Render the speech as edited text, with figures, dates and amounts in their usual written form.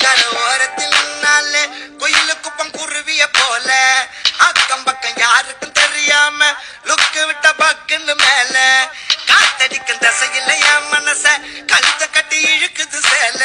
கரை ஓரத்தில் நின்னாலே குயிலு குப்பம் குருவிய போல அக்கம் பக்கம் யாருக்கும் தெரியாம லுக்கு விட்ட பக்குன்னு மேல காத்தடிக்கும் தசையில் என் மனச கழுத்த கட்டி இழுக்குது சேல